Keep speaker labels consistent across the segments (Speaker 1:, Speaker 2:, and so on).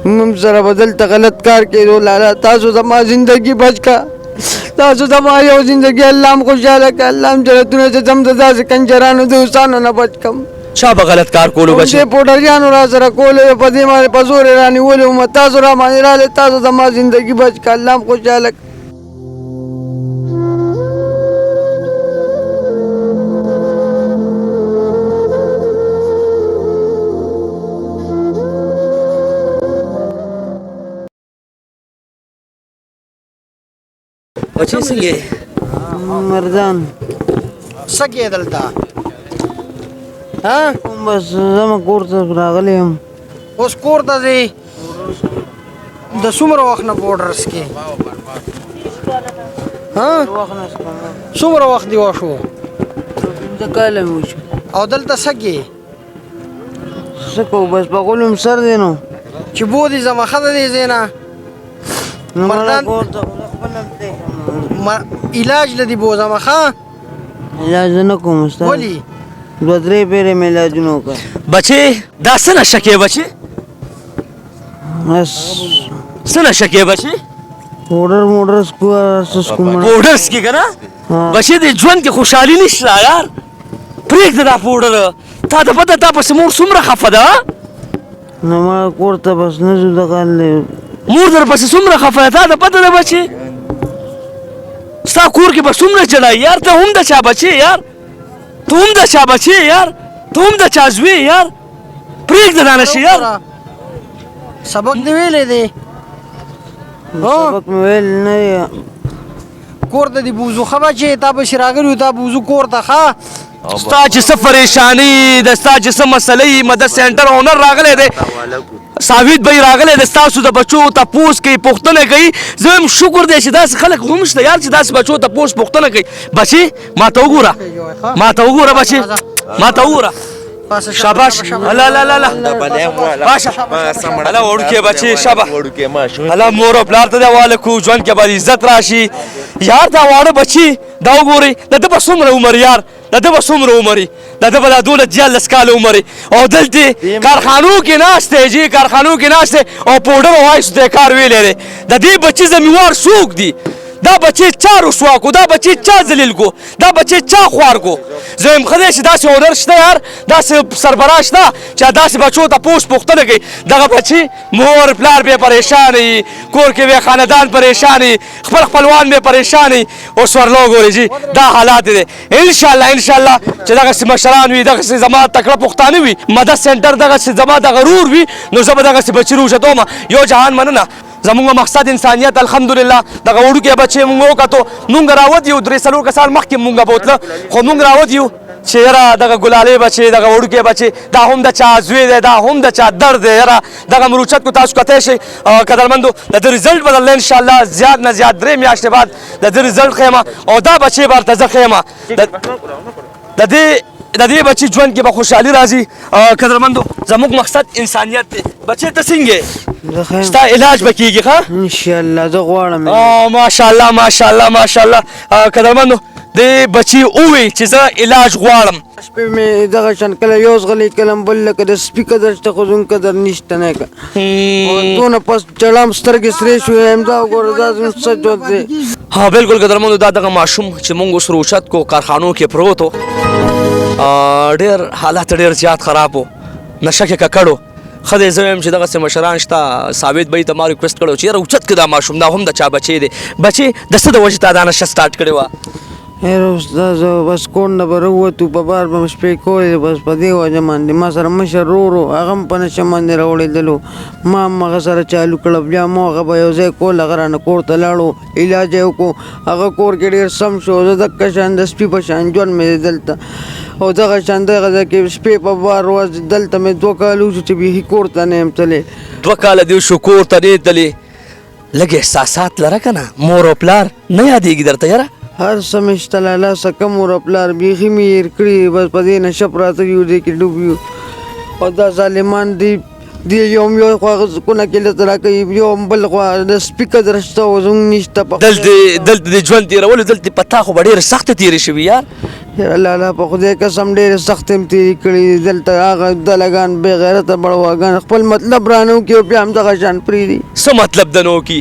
Speaker 1: موږ سره به دلته غلط کار کېدو لاله تاسو زما زندګي بچ کا تاسو زما یو زندګي الله هم خوشحاله کړه الله هم جنتونه چې ځم د داسې کنجرانو دوستانو نه بچ کړم.
Speaker 2: چا به غلط کار کولو بچي؟
Speaker 1: دې پوډریانو را سره کولو په دې باندې په زور یې رانیولي وم تاسو را باندې راغلې تاسو زما زندګي بچ کړه الله هم خوشحاله کړه.
Speaker 2: بچي څنګه
Speaker 1: مردان
Speaker 3: څه کې دلته ها
Speaker 1: بس زما کور ته راغلی یم.
Speaker 3: اوس کور ته ځې د څومره وخت نه بورډرس کې ها څومره وخت دی وشو
Speaker 1: د کاله مې وشو
Speaker 3: او دلته څه کې
Speaker 1: څه کوو بس په غولو مې سر دی نو
Speaker 3: چې بودي زما ښه دی ځای نه مردان
Speaker 1: کور ته خپله
Speaker 3: علاج لدی بوزم ښه
Speaker 1: علاج نه کوم استاد
Speaker 3: ولې
Speaker 1: دوه درې پیرې مې علاجونه وکړ.
Speaker 2: بچي دا څه نشه کې بچي؟
Speaker 1: بس
Speaker 2: څه نشه کې بچي؟
Speaker 1: پوډر موډر سکوم
Speaker 2: پوډر څکې که نه بچي د ژوند کې خوشحالي نشته یار پرېږده دا پوډر تا ته پته تا پسې مور څومره خفه ده
Speaker 1: نو ما کور ته بس نه ځو د کال
Speaker 2: مور در پسې څومره خفه ده تا ته پته ده بچي ستا کور کې به څومره جړایي یار ته هم د چا بچې یار ته هم د چا بچې یار ته هم د چا زوی یار پرېږده دا نشي یار
Speaker 3: سبق دی ویلی دی
Speaker 1: سبق مې ویل نه دی
Speaker 3: کور ته دی بوزو ښه بچې تا پسې راغلي تا بوزو کور ته ښه
Speaker 2: ستا چې څه پریشاني د ستا چې څه مسله یي مدد سینټر اونر راغلی دی ثابت بھائی راغلی دی ستاسو د بچو تپوس کوي پوښتنه کوي زه هم شکر دی چې داسې خلک هم شته یار چې داسې بچو تپوس پوښتنه کوي بچي ما ته وګوره بچي ما ته وګوره شاباش الله الله الله باشه الله وړوکی بچي شابه الله مور او پلار ته د حواله کړو ژوند کې به عزت راشي یار دا واړه بچي دا وګورئ د ده به څومره عمر یار د ده به څومره عمر وي د ده به دا 12 کاله عمر وي او دلته کارخانو کې ناست دی جی کارخانو کې ناست دی او پوډر وایسو دی کار ویلی دی د دې بچي ذمیوار څوک دي دا بچی چا رسوا کو دا بچی چا ذلیل کو دا بچی چا خوار کو زه یم ښه دی چې داسې هنر شته یار داسې سربراہ شته چې داسې بچو ته پوس پوښتنه کوي دغه بچي مور پلار بې پریشان وي کور کې بې خاندان پریشان وي خپل خپلوان بې پریشان وي اوس ورلو ګورې جي دا حالات دی انشاءالله چې دغسې مشران وي دغسې زما تکړه پښتانه وي مدد سینټر دغسې زما د غرور وي نو زه به دغسې بچي روژتوم یو جهان مننه زمونږ مقصد انسانیت الحمدلله دغه وړوکی بچی مونږ وکتو مونږ راوت یو 3-4 کسان مخکې مونږ بوتله خو مونږ راوت یو چې یاره دغه ګلالۍ بچی دغه وړوکی بچی دا هم د چا زوی دی دا هم د چا درد دی یاره دغه مروچت کو تاسو کتی شئ قدرمندو د ده رزلټ به درله انشاءالله زیات نه زیات 3 میاشتې بعد د ده رزلټ ښیم او دا بچی به ورته زه ښیم د دې بچي ژوند کې به خوشحالي راځي قدرمندو زموږ مقصد انسانیت دی بچی ته څنګه ستا علاج به کېږي ښه
Speaker 1: انشاءالله زه غواړم
Speaker 2: ماشاءالله قدرمندو دې بچي ووی چې زه علاج غواړم
Speaker 1: شپې مې دغه شان کله یو زغلی کله بل لکه د سپي قدر شته خو زموږ قدر نشته نه که دونه پس چړم سترګې سرې شوې همدا وګوره دا زموږ څه ژوند دی
Speaker 2: ها بالکل قدرمندو دا دغه ماشوم چې مونږ اوس روچت کو کارخانو کې پروت و ډېر حالات ډېر زیات خراب و نشه کې ککړ و ښه دی زه وایم چې دغسې مشران شته ثابت بهي ته ما ریکویسټ کړی و چې یاره اوچت کړه دا ماشوم دا هم د چا بچی دی بچې د څه د وجې تا دا نشه سټارټ کړې وه
Speaker 1: هر استاد بس کور نه به راووتو په بار به مې شپې کولې بس په دې وجه باندې ما سره مشر ورور هغه هم په نشه باندې راوړېدلو ما هم هغه سره چالو کړه بیا مو هغه به یو ځای کول هغه رانه کور ته لاړو علاج یې وکړو هغه کور کې ډېر سم شو زه دقه شان د سپي په شان ژوند مې دلته او دغه شان دغه ځای کې شپې په بار ورځ دلته مې 2 کال وشو چې بیخي کور ته نه یم تللی
Speaker 2: 2 کاله دې وشو کور ته نه تللی لږ احساسات لره که نه مور او پلار نه یادېږي درته یاره
Speaker 1: هر څه مې شته لاله څه کم مور او پلار بیخي مې هېر کړي بس په دې نشه پراته یو دې کې ډوب یو او دا ظالمان دي یو خوا کونه کې لته راکوي یو بل خوا د سپي قدر شته او زموږ نشته
Speaker 2: دلته د ژوند تېرولو دلته په تا خو به ډېرې سختې تېرې شوي یار
Speaker 1: الله په خدای قسم ډېرې سختې م تېرې کړي دي دلته هغه دلګان بې غیرته بړواګان خپل مطلب رانه وکړي او بیا هم دغه شان پرېږدي
Speaker 2: څه مطلب د نو کی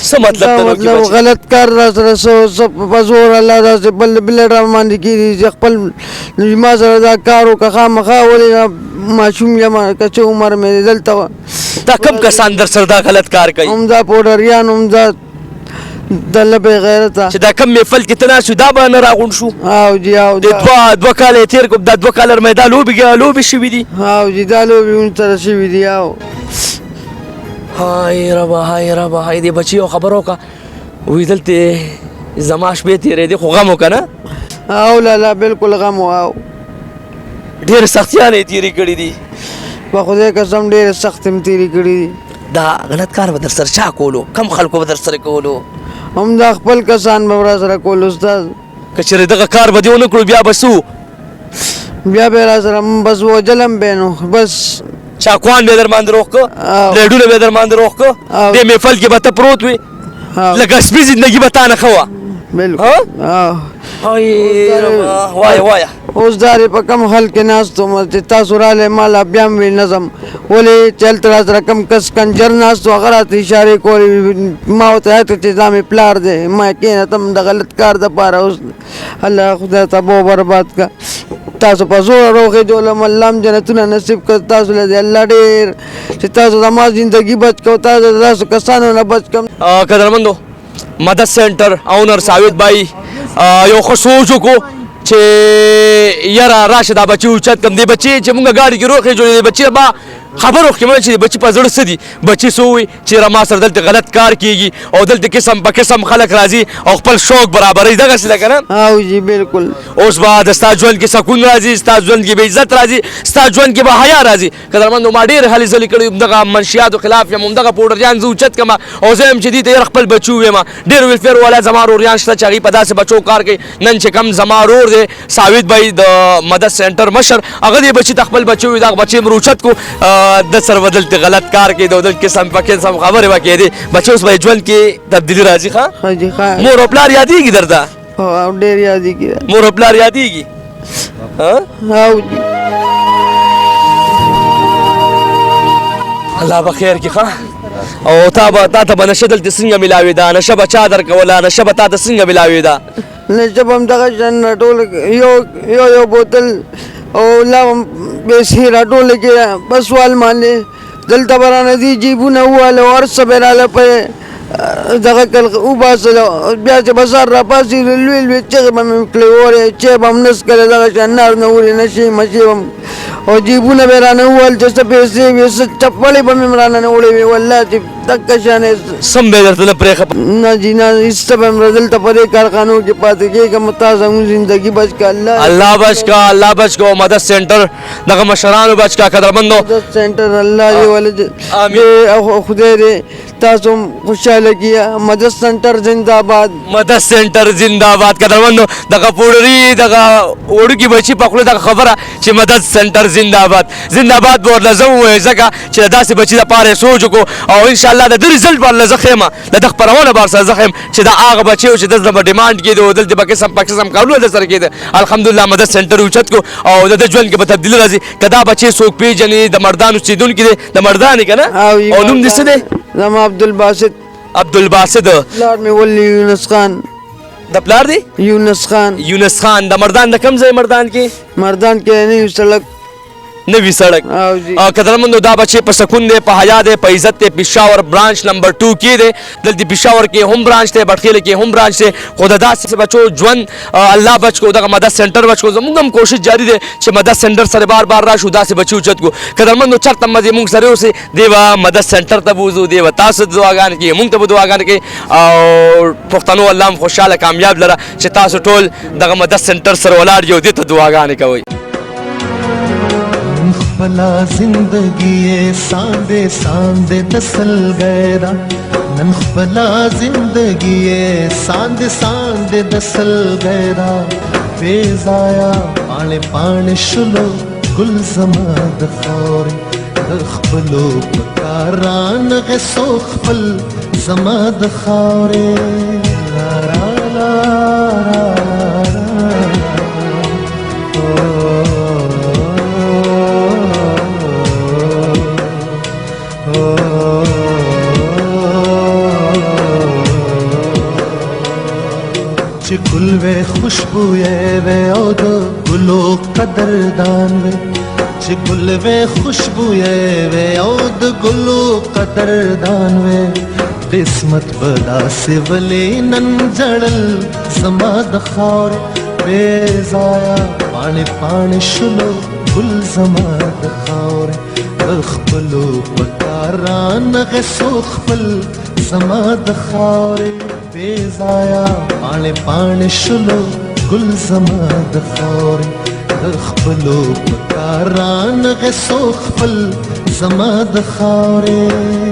Speaker 2: څه مطلب د نو کی
Speaker 1: مطلب
Speaker 2: بچي
Speaker 1: غلط کار را سره څه په زور الله داسې بل را باندې کېږي چې خپل ما سره دا کار وکړه خامخا ولې ماشوم یم که څه عمر مې دی دلته
Speaker 2: دا کم کسان در سره دا غلط کار کوي
Speaker 1: هم دا پوډریان هم دا دله بې غیرته
Speaker 2: چې دا کم محفل کې ته ناست یو دا به نه راغونډ شو
Speaker 1: او جی او
Speaker 2: د دوه کاله یې تېر کړو دا 2 کاله مې دا لوبې شوي دي
Speaker 1: او جی دا لوبې ورسره شوي دي او
Speaker 2: هاي ربا هاي دې بچي یو خبر وکړه وایي دلته زما شپې تېرې دي خو غم وکړه نه
Speaker 1: او لالا بالکل غم و او
Speaker 2: ډېر سختیانې یې تېرې کړي دي
Speaker 1: په خدای قسم ډېرې سختې م تېرې کړي دي
Speaker 2: دا غلط کار به در سره چا کولو کم خلکو به در سره کولو
Speaker 1: هم دا خپل کسان به را سره کول استاد
Speaker 2: که چېرې دغه کار به دې ونه کړو بیا به څه
Speaker 1: بیا به را سره بس وجلم به نو بس
Speaker 2: چاقوان به در باندې روغ که لیډونه به در باندې روغ که دې محفل کې به ته پروت وې لکه سپي زندګي به تا نه ښه وه
Speaker 1: بالکل
Speaker 2: وایه
Speaker 1: اوس دارې په کم حل کې ناست وم چې تاسو رالی مالا بیا هم ویل نظم ولې چې هلته را سره کم کس کنجر ناست و هغه راته اشارې کولې ما ورته ویل چې دا مې پلار دی ما کښېنه ته هم د غلط کار دپاره اوس الله خدای تباه برباد که تاسو په زوره روغېدولم الله هم جنتونه نصیب کړ تاسو له دې الله ډېر چې تاسو زما زندګي بچ کړو تاسو د داسو کسانو نه بچ کړم
Speaker 2: قدرمندو مدد سینټر اونر ساوید بھائی یو ښه سوچ وکړو چې یاره راشه دا بچي اوچت کړم دې بچي چې مونږ ګاډي کې روغې جوړې دې بچي ما خبر وکړم چې بچي په زړه څه دي بچي څه وایي چې ما سره دلته غلط کار کېږي او دلته قسم په قسم خلک راځي او خپل شوق برابروي دغسې ده که نه
Speaker 1: او جی بالکل
Speaker 2: اوس به د ستا ژوند کې سکون راځي ستا ژوند کې به عزت راځي ستا ژوند کې به حیا راځي قدرمندو ما ډېر هلې ځلې کړي همدغه منشیاتو خلاف یم همدغه پوډریان زه اوچت کړم او زه یم چې دې ته یاره خپل بچي ووایم ډېر ویلفیر والا زما روریان شته چې هغوی په داسې بچو کار کوي نن چې کم زما رور دی ثابت بھائی د مدد سینټر مشر هغه دې بچي ته خپل بچي ووي دغه بچي مې اوچت کړو د سره به دلته غلط کار کوي د دلته قسم په قسم خبرې به کېدې بچي اوس به یې ژوند کې تبدیلي راځي ښه
Speaker 1: حاجي خان
Speaker 2: مور او پلار یادېږي درته
Speaker 1: او ډېر یادېږي
Speaker 2: مور او پلار یادېږي
Speaker 1: او جی
Speaker 2: الله به خیر کړي ښه او تا ته به نشه دلته څنګه میلاوېده نشه به چا درکوله نشه به تا ته څنګه میلاوېده
Speaker 1: نشه به هم دغه شان راټول یو بوتل او لا پیسې راټولې کړې بس وال باندې دلته به رانه دي جیبونه وواله او هر څه به راله په دغه کل وباسله بیا چې به سهار راپاڅېږي لوی لوی چغې به مې کړې اورې چای به هم نس کړې دغه شان نار نه وړې نشې مشې به او جیبونه به رانه وویل چې څه پیسې وې څه چپړې به مې رانه نه وړې وې والله چې دغه شانې
Speaker 2: سم به درته نه پرېښه
Speaker 1: نه جي نه هېڅ څه به مې دلته په دې کارخانو کې پاتې کېږم تا زموږ زندګي بچ کړه
Speaker 2: الله بچ کا الله بچ کو مدد سینټر دغه مشرانو بچ کا قدرمندو
Speaker 1: مدد سینټر الله دې ولې خدای دې تاسو خوشاله کیا مدد سینټر زنده باد
Speaker 2: مدد سینټر زنده باد قدرمندو دغه پوډري دغه وړوکي بچي په خوله دغه خبره چې مدد سینټر زنده باد به ورله زه ووایې ځکه چې د داسې بچي دپاره یې سوچ وکړو او انشاءالله د ده رزلټ به له زه ښیم د ده خپرونه به ورسره زه ښیم چې دا هغه بچی و چې دلته به ډیمانډ کېده او دلته به قسم په قسم کارونه در سره کېده الحمدلله مدد سینټر اوچت کړو او د ده ژوند کې به تبدیلي راځي که دا بچی څوک پېژني د مردانو اوسېدونکي دی د مردان یې که نه او نوم دې څه دی
Speaker 1: زما عبدالباسط پلار مې ولي یونس خان
Speaker 2: د پلار دی
Speaker 1: یونس خان
Speaker 2: د مردان د کوم ځای مردان کې
Speaker 1: مردان کې نوي سړک
Speaker 2: نوی سړک قدرمندو دا بچی په سکون دی په حیا دی په عزت دی پېښور برانچ نمبر 2 کې دی دلته پېښور کې هم برانچ دی بټخېله کې هم برانچ دی خو د داسې بچو ژوند الله بچ کو دغه مدد سینټر بچ کو زموږ هم کوشش جاري دی چې مدد سینټر سره بار بار راشو داسې بچي اوچت کو قدرمندو چېرته مزې موږ سره اوسئ دی به مدد سینټر ته بوځو دی به تاسو ته دعاګانې کوي موږ ته به دعاګانې کوي او پښتنو الله هم خوشحاله کامیاب لره چې تاسو ټول دغه مدد سینټر سره ولاړ یو دې ته دعاګانې کوئ
Speaker 4: भला जिंदगी सांदे सांदे दसल गैरा नन भला जिंदगी सांदे सांदे दसल गैरा बेजाया पाने पाने शुलो गुल जमाद खौरे खपलो पकारान गे सोखपल जमाद खौरे ला ला ला ला چې ګل وې خوشبو یې وې او د ګلو قدردان وې چې ګل وې خوشبو یې وې او د ګلو قدردان وې قسمت بدا سے ولې نن جړل زما د خاورې بې ځایه پاڼې پاڼې شلو ګل زما د خاورې د خپلو په کار رانغې سو خپل زما د خاورې بې ځایه پاڼې پاڼې شلو ګل زما د خاورې د خپلو په کار رانغې سو خپل زما د خاورې